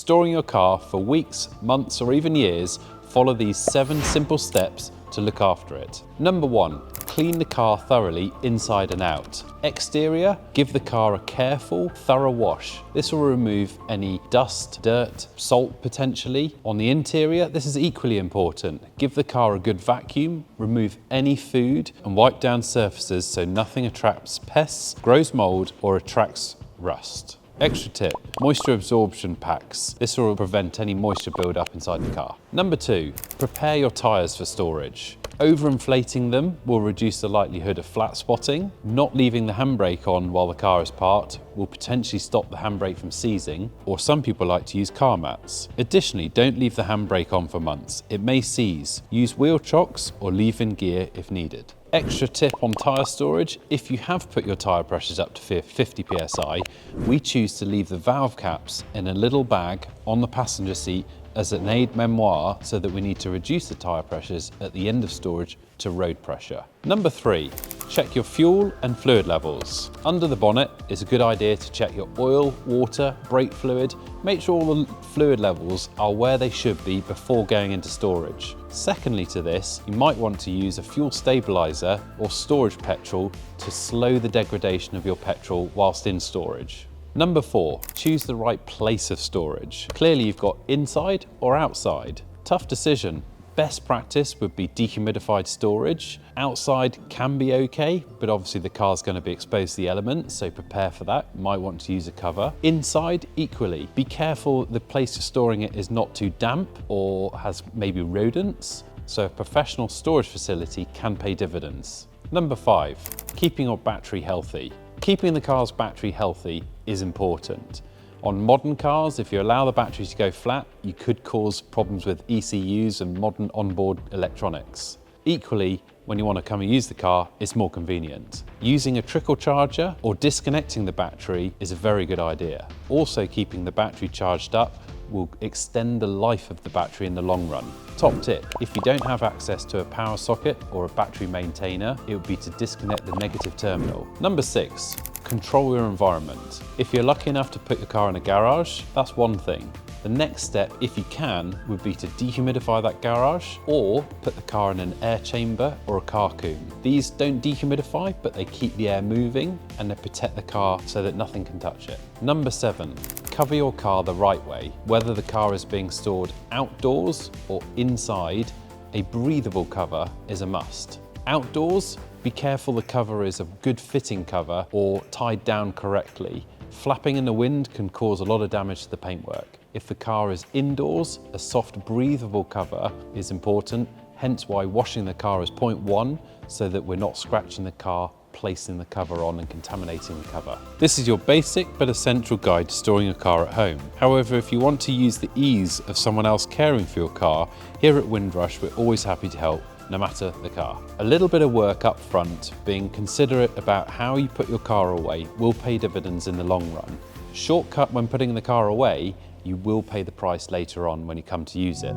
storing your car for weeks, months, or even years, follow these 7 simple steps to look after it. Number 1, clean the car thoroughly inside and out. Exterior, give the car a careful, thorough wash. This will remove any dust, dirt, salt potentially. On the interior, this is equally important. Give the car a good vacuum, remove any food, and wipe down surfaces so nothing attracts pests, grows mold, or attracts rust. Extra tip, moisture absorption packs. This will prevent any moisture build-up inside the car. Number 2, prepare your tyres for storage. Overinflating them will reduce the likelihood of flat spotting. Not leaving the handbrake on while the car is parked will potentially stop the handbrake from seizing, or some people like to use car mats. Additionally, don't leave the handbrake on for months. It may seize. Use wheel chocks or leave in gear if needed. Extra tip on tyre storage, if you have put your tyre pressures up to 50 psi, we choose to leave the valve caps in a little bag on the passenger seat as an aide-memoire, so that we need to reduce the tyre pressures at the end of storage to road pressure. Number 3, check your fuel and fluid levels. Under the bonnet, it's a good idea to check your oil, water, brake fluid. Make sure all the fluid levels are where they should be before going into storage. Secondly to this, you might want to use a fuel stabilizer or storage petrol to slow the degradation of your petrol whilst in storage. Number 4, choose the right place of storage. Clearly you've got inside or outside. Tough decision. Best practice would be dehumidified storage. Outside can be okay, but obviously the car's going to be exposed to the elements, so prepare for that. You might want to use a cover. Inside, equally. Be careful the place you're storing it is not too damp or has maybe rodents, so a professional storage facility can pay dividends. Number 5, keeping your battery healthy. Keeping the car's battery healthy is important. On modern cars, if you allow the battery to go flat, you could cause problems with ECUs and modern onboard electronics. Equally, when you want to come and use the car, it's more convenient. Using a trickle charger or disconnecting the battery is a very good idea. Also, keeping the battery charged up will extend the life of the battery in the long run. Top tip, if you don't have access to a power socket or a battery maintainer, it would be to disconnect the negative terminal. Number 6, control your environment. If you're lucky enough to put your car in a garage, that's one thing. The next step, if you can, would be to dehumidify that garage or put the car in an air chamber or a car coom. These don't dehumidify, but they keep the air moving and they protect the car so that nothing can touch it. Number 7, cover your car the right way. Whether the car is being stored outdoors or inside, a breathable cover is a must. Outdoors, be careful the cover is a good fitting cover or tied down correctly. Flapping in the wind can cause a lot of damage to the paintwork. If the car is indoors, a soft breathable cover is important, hence why washing the car is point 1, so that we're not scratching the car, placing the cover on and contaminating the cover. This is your basic but essential guide to storing your car at home. However, if you want to use the ease of someone else caring for your car, here at Windrush we're always happy to help, no matter the car. A little bit of work up front, being considerate about how you put your car away, will pay dividends in the long run. Shortcut when putting the car away, you will pay the price later on when you come to use it.